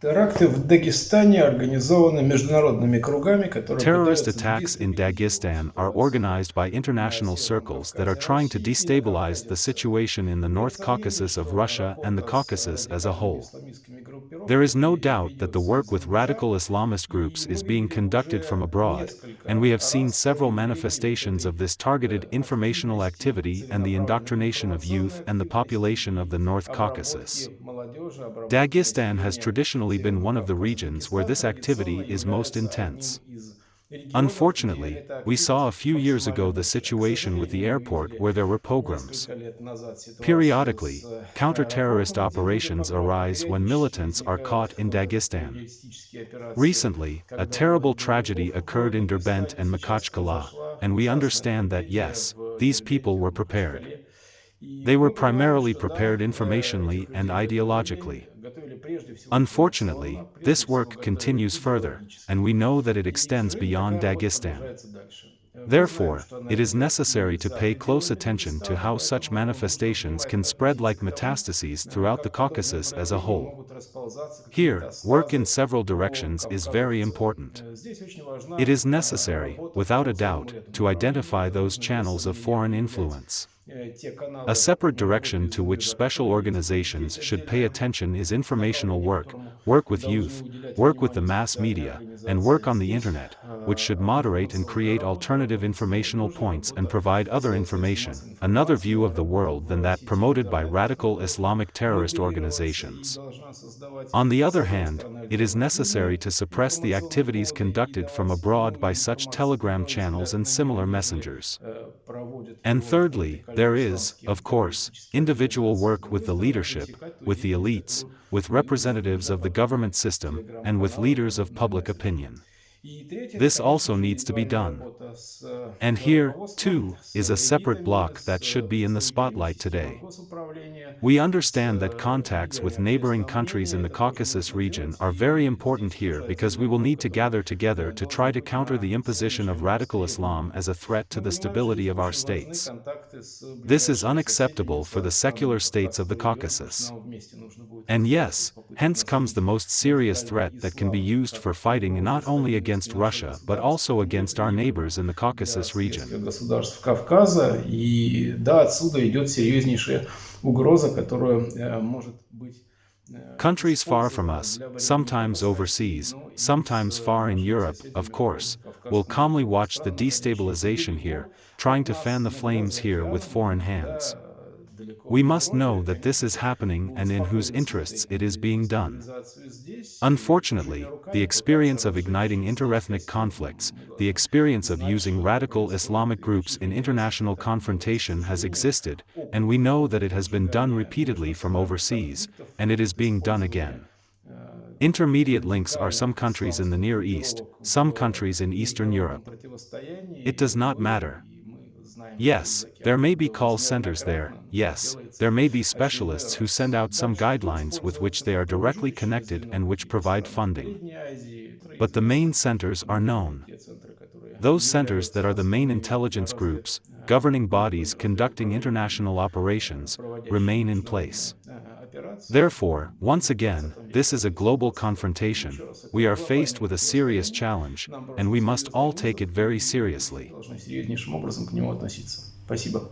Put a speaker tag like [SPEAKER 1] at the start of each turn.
[SPEAKER 1] Теракты в Дагестане организованы международными кругами, которые
[SPEAKER 2] Terrorist
[SPEAKER 1] пытаются
[SPEAKER 2] attacks in
[SPEAKER 1] дестабилизировать
[SPEAKER 2] Dagestan are
[SPEAKER 1] ситуацию
[SPEAKER 2] organized by
[SPEAKER 1] на
[SPEAKER 2] international
[SPEAKER 1] Северном
[SPEAKER 2] circles that are
[SPEAKER 1] Кавказе,
[SPEAKER 2] trying to
[SPEAKER 1] России и на
[SPEAKER 2] destabilize the
[SPEAKER 1] Кавказе.
[SPEAKER 2] situation in the North
[SPEAKER 1] Несомненно,
[SPEAKER 2] Caucasus of
[SPEAKER 1] что
[SPEAKER 2] Russia and the
[SPEAKER 1] работа с
[SPEAKER 2] Caucasus as a
[SPEAKER 1] радикальными
[SPEAKER 2] whole.
[SPEAKER 1] исламистскими
[SPEAKER 2] There is no
[SPEAKER 1] группировками
[SPEAKER 2] doubt that the
[SPEAKER 1] ведется
[SPEAKER 2] work with
[SPEAKER 1] издалека,
[SPEAKER 2] radical Islamist
[SPEAKER 1] и
[SPEAKER 2] groups is
[SPEAKER 1] мы
[SPEAKER 2] being
[SPEAKER 1] видели
[SPEAKER 2] conducted from
[SPEAKER 1] уже
[SPEAKER 2] abroad, and we
[SPEAKER 1] несколько
[SPEAKER 2] have seen
[SPEAKER 1] раз
[SPEAKER 2] several
[SPEAKER 1] проявлений вот
[SPEAKER 2] manifestations
[SPEAKER 1] этой
[SPEAKER 2] of this targeted informational
[SPEAKER 1] активности,
[SPEAKER 2] activity and the
[SPEAKER 1] целенаправленной
[SPEAKER 2] indoctrination of
[SPEAKER 1] информационной
[SPEAKER 2] youth and the
[SPEAKER 1] активности
[SPEAKER 2] population of
[SPEAKER 1] и
[SPEAKER 2] the North Caucasus.
[SPEAKER 1] обработки молодежи, обработки
[SPEAKER 2] Dagestan has
[SPEAKER 1] населения
[SPEAKER 2] traditionally been
[SPEAKER 1] Северного
[SPEAKER 2] one of the
[SPEAKER 1] Кавказа.
[SPEAKER 2] regions where
[SPEAKER 1] Дагестан
[SPEAKER 2] this activity
[SPEAKER 1] традиционно
[SPEAKER 2] is most
[SPEAKER 1] является одним
[SPEAKER 2] intense.
[SPEAKER 1] из регионов, где
[SPEAKER 2] Unfortunately,
[SPEAKER 1] эта
[SPEAKER 2] we saw a
[SPEAKER 1] активность
[SPEAKER 2] few years
[SPEAKER 1] максимально
[SPEAKER 2] ago the
[SPEAKER 1] большая. К
[SPEAKER 2] situation with the
[SPEAKER 1] сожалению, мы
[SPEAKER 2] airport
[SPEAKER 1] видели
[SPEAKER 2] where there were pogroms.
[SPEAKER 1] несколько лет назад ситуацию с
[SPEAKER 2] Periodically, counter-terrorist
[SPEAKER 1] аэропортом, где, судя по
[SPEAKER 2] operations arise when
[SPEAKER 1] периодически
[SPEAKER 2] militants are
[SPEAKER 1] возникают
[SPEAKER 2] caught in Dagestan.
[SPEAKER 1] террористические операции,
[SPEAKER 2] Recently, a
[SPEAKER 1] когда
[SPEAKER 2] terrible
[SPEAKER 1] многие
[SPEAKER 2] tragedy
[SPEAKER 1] группировки в
[SPEAKER 2] occurred in Derbent
[SPEAKER 1] Дагестане.
[SPEAKER 2] and
[SPEAKER 1] Сейчас
[SPEAKER 2] Makhachkala,
[SPEAKER 1] произошла
[SPEAKER 2] and we
[SPEAKER 1] ужасная
[SPEAKER 2] understand that
[SPEAKER 1] трагедия
[SPEAKER 2] yes,
[SPEAKER 1] в
[SPEAKER 2] these people
[SPEAKER 1] Дербенте,
[SPEAKER 2] were
[SPEAKER 1] в
[SPEAKER 2] prepared.
[SPEAKER 1] Махачкале. И
[SPEAKER 2] They were
[SPEAKER 1] мы понимаем,
[SPEAKER 2] primarily
[SPEAKER 1] что да,
[SPEAKER 2] prepared informationally
[SPEAKER 1] этих
[SPEAKER 2] and
[SPEAKER 1] людей
[SPEAKER 2] ideologically.
[SPEAKER 1] готовили прежде всего информационно,
[SPEAKER 2] Unfortunately,
[SPEAKER 1] прежде
[SPEAKER 2] this
[SPEAKER 1] всего
[SPEAKER 2] work
[SPEAKER 1] готовили
[SPEAKER 2] continues further, and
[SPEAKER 1] идеологически.
[SPEAKER 2] we know that it
[SPEAKER 1] И, к
[SPEAKER 2] extends
[SPEAKER 1] сожалению,
[SPEAKER 2] beyond
[SPEAKER 1] такая работа
[SPEAKER 2] Dagestan.
[SPEAKER 1] продолжается дальше. Мы знаем,
[SPEAKER 2] Therefore,
[SPEAKER 1] что она
[SPEAKER 2] it is
[SPEAKER 1] идет и
[SPEAKER 2] necessary to
[SPEAKER 1] за
[SPEAKER 2] pay close
[SPEAKER 1] пределами
[SPEAKER 2] attention to
[SPEAKER 1] Дагестана,
[SPEAKER 2] how such
[SPEAKER 1] поэтому нужно
[SPEAKER 2] manifestations
[SPEAKER 1] внимательно
[SPEAKER 2] can spread like
[SPEAKER 1] относиться к тому,
[SPEAKER 2] metastases throughout the
[SPEAKER 1] как подобные
[SPEAKER 2] Caucasus as a
[SPEAKER 1] направления
[SPEAKER 2] whole.
[SPEAKER 1] могут расползаться, как
[SPEAKER 2] Here, work in
[SPEAKER 1] метастазы
[SPEAKER 2] several
[SPEAKER 1] по
[SPEAKER 2] directions is
[SPEAKER 1] Кавказу в
[SPEAKER 2] very
[SPEAKER 1] целом.
[SPEAKER 2] important.
[SPEAKER 1] Здесь очень
[SPEAKER 2] It
[SPEAKER 1] важна
[SPEAKER 2] is necessary,
[SPEAKER 1] работа
[SPEAKER 2] without
[SPEAKER 1] по
[SPEAKER 2] a
[SPEAKER 1] целому
[SPEAKER 2] doubt,
[SPEAKER 1] ряду
[SPEAKER 2] to
[SPEAKER 1] направлений,
[SPEAKER 2] identify
[SPEAKER 1] которые
[SPEAKER 2] those
[SPEAKER 1] должны без
[SPEAKER 2] channels of
[SPEAKER 1] сомнения
[SPEAKER 2] foreign
[SPEAKER 1] определять
[SPEAKER 2] influence.
[SPEAKER 1] те
[SPEAKER 2] A
[SPEAKER 1] каналы
[SPEAKER 2] separate direction to
[SPEAKER 1] пропаганды,
[SPEAKER 2] which
[SPEAKER 1] за
[SPEAKER 2] special
[SPEAKER 1] которые эти группировки
[SPEAKER 2] organizations
[SPEAKER 1] есть
[SPEAKER 2] should pay
[SPEAKER 1] отдельное
[SPEAKER 2] attention is informational
[SPEAKER 1] направление,
[SPEAKER 2] work,
[SPEAKER 1] которому
[SPEAKER 2] work with
[SPEAKER 1] должны
[SPEAKER 2] youth,
[SPEAKER 1] уделять
[SPEAKER 2] work with the
[SPEAKER 1] внимание
[SPEAKER 2] mass
[SPEAKER 1] специальные
[SPEAKER 2] media, and work
[SPEAKER 1] организации
[SPEAKER 2] on the
[SPEAKER 1] здесь.
[SPEAKER 2] internet, which should moderate and create alternative informational points and provide other information, another view of the world than that promoted by radical Islamic terrorist
[SPEAKER 1] Моделироваться и
[SPEAKER 2] organizations.
[SPEAKER 1] должна создавать,
[SPEAKER 2] On the
[SPEAKER 1] с
[SPEAKER 2] other
[SPEAKER 1] одной
[SPEAKER 2] hand,
[SPEAKER 1] стороны,
[SPEAKER 2] it is necessary
[SPEAKER 1] альтернативные
[SPEAKER 2] to suppress the
[SPEAKER 1] информационные
[SPEAKER 2] activities
[SPEAKER 1] ходы и
[SPEAKER 2] conducted from
[SPEAKER 1] давать
[SPEAKER 2] abroad by
[SPEAKER 1] новую
[SPEAKER 2] such
[SPEAKER 1] информацию.
[SPEAKER 2] telegram
[SPEAKER 1] Другой
[SPEAKER 2] channels
[SPEAKER 1] взгляд
[SPEAKER 2] and
[SPEAKER 1] на мир,
[SPEAKER 2] similar
[SPEAKER 1] если
[SPEAKER 2] messengers.
[SPEAKER 1] проводят
[SPEAKER 2] And
[SPEAKER 1] его
[SPEAKER 2] thirdly, there is,
[SPEAKER 1] радикально-исламские
[SPEAKER 2] of course,
[SPEAKER 1] террористические
[SPEAKER 2] individual
[SPEAKER 1] организации. С
[SPEAKER 2] work with
[SPEAKER 1] другой
[SPEAKER 2] the
[SPEAKER 1] стороны,
[SPEAKER 2] leadership,
[SPEAKER 1] пресекать ту
[SPEAKER 2] with the
[SPEAKER 1] деятельность,
[SPEAKER 2] elites,
[SPEAKER 1] которую
[SPEAKER 2] with
[SPEAKER 1] ведут
[SPEAKER 2] representatives
[SPEAKER 1] да,
[SPEAKER 2] of the
[SPEAKER 1] подобные
[SPEAKER 2] government system, and with
[SPEAKER 1] телеграм-каналы,
[SPEAKER 2] leaders of
[SPEAKER 1] подобные
[SPEAKER 2] public
[SPEAKER 1] мессенджеры.
[SPEAKER 2] opinion.
[SPEAKER 1] И третье, это,
[SPEAKER 2] This
[SPEAKER 1] конечно
[SPEAKER 2] also
[SPEAKER 1] же,
[SPEAKER 2] needs to be
[SPEAKER 1] индивидуальная
[SPEAKER 2] done.
[SPEAKER 1] работа с
[SPEAKER 2] And here,
[SPEAKER 1] руководством,
[SPEAKER 2] too,
[SPEAKER 1] с
[SPEAKER 2] is a separate
[SPEAKER 1] элитами,
[SPEAKER 2] block
[SPEAKER 1] с
[SPEAKER 2] that should be in the
[SPEAKER 1] представителями
[SPEAKER 2] spotlight
[SPEAKER 1] системы
[SPEAKER 2] today.
[SPEAKER 1] госуправления,
[SPEAKER 2] We
[SPEAKER 1] с
[SPEAKER 2] understand that contacts with
[SPEAKER 1] лидерами
[SPEAKER 2] neighboring
[SPEAKER 1] общественного
[SPEAKER 2] countries in
[SPEAKER 1] мнения.
[SPEAKER 2] the
[SPEAKER 1] Это тоже
[SPEAKER 2] Caucasus
[SPEAKER 1] нужно
[SPEAKER 2] region
[SPEAKER 1] делать.
[SPEAKER 2] are very
[SPEAKER 1] И
[SPEAKER 2] important
[SPEAKER 1] здесь
[SPEAKER 2] here
[SPEAKER 1] тоже
[SPEAKER 2] because we
[SPEAKER 1] отдельный
[SPEAKER 2] will
[SPEAKER 1] урок,
[SPEAKER 2] need to
[SPEAKER 1] который
[SPEAKER 2] gather together to try
[SPEAKER 1] должен
[SPEAKER 2] to
[SPEAKER 1] быть
[SPEAKER 2] counter
[SPEAKER 1] на
[SPEAKER 2] the imposition of
[SPEAKER 1] сегодняшнем
[SPEAKER 2] radical
[SPEAKER 1] столе
[SPEAKER 2] Islam as a threat to
[SPEAKER 1] мы
[SPEAKER 2] the
[SPEAKER 1] понимаем, что
[SPEAKER 2] stability
[SPEAKER 1] здесь
[SPEAKER 2] of our
[SPEAKER 1] очень важны
[SPEAKER 2] states.
[SPEAKER 1] контакты с
[SPEAKER 2] This is
[SPEAKER 1] ближайшими соседними
[SPEAKER 2] unacceptable for the secular
[SPEAKER 1] странами
[SPEAKER 2] states of
[SPEAKER 1] Кавказского
[SPEAKER 2] the
[SPEAKER 1] региона, потому что
[SPEAKER 2] Caucasus.
[SPEAKER 1] нам вместе нужно будет
[SPEAKER 2] And
[SPEAKER 1] разбираться
[SPEAKER 2] yes,
[SPEAKER 1] в попытках
[SPEAKER 2] hence comes the
[SPEAKER 1] остановить
[SPEAKER 2] most serious
[SPEAKER 1] радикальный
[SPEAKER 2] threat that can be
[SPEAKER 1] ислам
[SPEAKER 2] used
[SPEAKER 1] как
[SPEAKER 2] for fighting not
[SPEAKER 1] угрозу
[SPEAKER 2] only
[SPEAKER 1] стабильности
[SPEAKER 2] against
[SPEAKER 1] нашего
[SPEAKER 2] Russia but
[SPEAKER 1] государства,
[SPEAKER 2] also
[SPEAKER 1] что
[SPEAKER 2] against our
[SPEAKER 1] неприемлемо
[SPEAKER 2] neighbors in the
[SPEAKER 1] для
[SPEAKER 2] Caucasus region.
[SPEAKER 1] соседских государств Кавказа. И да, отсюда идет серьезнейшая угроза, которая может быть
[SPEAKER 2] Countries far from
[SPEAKER 1] использована
[SPEAKER 2] us,
[SPEAKER 1] для борьбы не только
[SPEAKER 2] sometimes
[SPEAKER 1] с Россией,
[SPEAKER 2] overseas,
[SPEAKER 1] но и с
[SPEAKER 2] sometimes far in
[SPEAKER 1] нашими
[SPEAKER 2] Europe, of
[SPEAKER 1] соседями по
[SPEAKER 2] course, will
[SPEAKER 1] Кавказскому
[SPEAKER 2] calmly
[SPEAKER 1] кругу
[SPEAKER 2] watch the
[SPEAKER 1] стран, находящиеся
[SPEAKER 2] destabilization here,
[SPEAKER 1] далеко
[SPEAKER 2] trying
[SPEAKER 1] от
[SPEAKER 2] to fan
[SPEAKER 1] нас,
[SPEAKER 2] the
[SPEAKER 1] иногда
[SPEAKER 2] flames
[SPEAKER 1] за
[SPEAKER 2] here with
[SPEAKER 1] океаном,
[SPEAKER 2] foreign hands.
[SPEAKER 1] иногда далеко
[SPEAKER 2] We
[SPEAKER 1] в
[SPEAKER 2] must know
[SPEAKER 1] Европе.
[SPEAKER 2] that this
[SPEAKER 1] Конечно
[SPEAKER 2] is
[SPEAKER 1] же,
[SPEAKER 2] happening
[SPEAKER 1] будут
[SPEAKER 2] and in whose
[SPEAKER 1] спокойны с
[SPEAKER 2] interests
[SPEAKER 1] этой
[SPEAKER 2] it is being done.
[SPEAKER 1] дестабилизацией здесь и чужими
[SPEAKER 2] Unfortunately, the
[SPEAKER 1] руками пытаться
[SPEAKER 2] experience of
[SPEAKER 1] разжечь
[SPEAKER 2] igniting
[SPEAKER 1] своих
[SPEAKER 2] interethnic
[SPEAKER 1] костей.
[SPEAKER 2] conflicts,
[SPEAKER 1] Мы
[SPEAKER 2] the
[SPEAKER 1] должны
[SPEAKER 2] experience of
[SPEAKER 1] знать,
[SPEAKER 2] using
[SPEAKER 1] что это
[SPEAKER 2] radical
[SPEAKER 1] происходит,
[SPEAKER 2] Islamic
[SPEAKER 1] и
[SPEAKER 2] groups
[SPEAKER 1] очень
[SPEAKER 2] in
[SPEAKER 1] трудно
[SPEAKER 2] international
[SPEAKER 1] это делать. К
[SPEAKER 2] confrontation has
[SPEAKER 1] сожалению,
[SPEAKER 2] existed, and
[SPEAKER 1] опыт
[SPEAKER 2] we know that it has been done
[SPEAKER 1] разжигания
[SPEAKER 2] repeatedly from overseas,
[SPEAKER 1] конфликтов,
[SPEAKER 2] and it is
[SPEAKER 1] опыт
[SPEAKER 2] being done
[SPEAKER 1] использования
[SPEAKER 2] again. Intermediate links are some
[SPEAKER 1] радикальных
[SPEAKER 2] countries in the
[SPEAKER 1] исламских
[SPEAKER 2] Near East,
[SPEAKER 1] группировок
[SPEAKER 2] some
[SPEAKER 1] в
[SPEAKER 2] countries in Eastern
[SPEAKER 1] международном
[SPEAKER 2] Europe.
[SPEAKER 1] противостоянии,
[SPEAKER 2] It does
[SPEAKER 1] и
[SPEAKER 2] not matter.
[SPEAKER 1] мы знаем, что
[SPEAKER 2] Yes,
[SPEAKER 1] из-за
[SPEAKER 2] there
[SPEAKER 1] океана
[SPEAKER 2] may
[SPEAKER 1] это
[SPEAKER 2] be call
[SPEAKER 1] делалось
[SPEAKER 2] centers there,
[SPEAKER 1] неоднократно,
[SPEAKER 2] yes,
[SPEAKER 1] делается
[SPEAKER 2] there may be
[SPEAKER 1] очередной
[SPEAKER 2] specialists who send
[SPEAKER 1] раз.
[SPEAKER 2] out some
[SPEAKER 1] Дальше, кто
[SPEAKER 2] guidelines with which
[SPEAKER 1] использовался
[SPEAKER 2] they are
[SPEAKER 1] как
[SPEAKER 2] directly
[SPEAKER 1] промежуточное
[SPEAKER 2] connected
[SPEAKER 1] звено
[SPEAKER 2] and
[SPEAKER 1] в
[SPEAKER 2] which
[SPEAKER 1] каких-то
[SPEAKER 2] provide
[SPEAKER 1] странах
[SPEAKER 2] funding.
[SPEAKER 1] Средней Азии,
[SPEAKER 2] But the
[SPEAKER 1] известно.
[SPEAKER 2] main centers are known.
[SPEAKER 1] Те центры, которые
[SPEAKER 2] Those centers that
[SPEAKER 1] являются
[SPEAKER 2] are the main
[SPEAKER 1] основными
[SPEAKER 2] intelligence
[SPEAKER 1] развед
[SPEAKER 2] groups, governing bodies
[SPEAKER 1] группами
[SPEAKER 2] conducting
[SPEAKER 1] разведуправлениями,
[SPEAKER 2] international operations,
[SPEAKER 1] проводящими
[SPEAKER 2] remain in
[SPEAKER 1] международные
[SPEAKER 2] place.
[SPEAKER 1] операции.
[SPEAKER 2] Therefore, once again,
[SPEAKER 1] В 20
[SPEAKER 2] this
[SPEAKER 1] веке
[SPEAKER 2] is a
[SPEAKER 1] этой
[SPEAKER 2] global
[SPEAKER 1] ситуации
[SPEAKER 2] confrontation.
[SPEAKER 1] еще раз
[SPEAKER 2] We
[SPEAKER 1] это
[SPEAKER 2] are faced
[SPEAKER 1] глобальное
[SPEAKER 2] with a serious
[SPEAKER 1] противостояние.
[SPEAKER 2] challenge,
[SPEAKER 1] Нам
[SPEAKER 2] and
[SPEAKER 1] брошен
[SPEAKER 2] we must
[SPEAKER 1] серьезный
[SPEAKER 2] all take
[SPEAKER 1] вызов,
[SPEAKER 2] it very
[SPEAKER 1] и мы все
[SPEAKER 2] seriously.
[SPEAKER 1] должны серьезнейшим образом к нему относиться. Спасибо.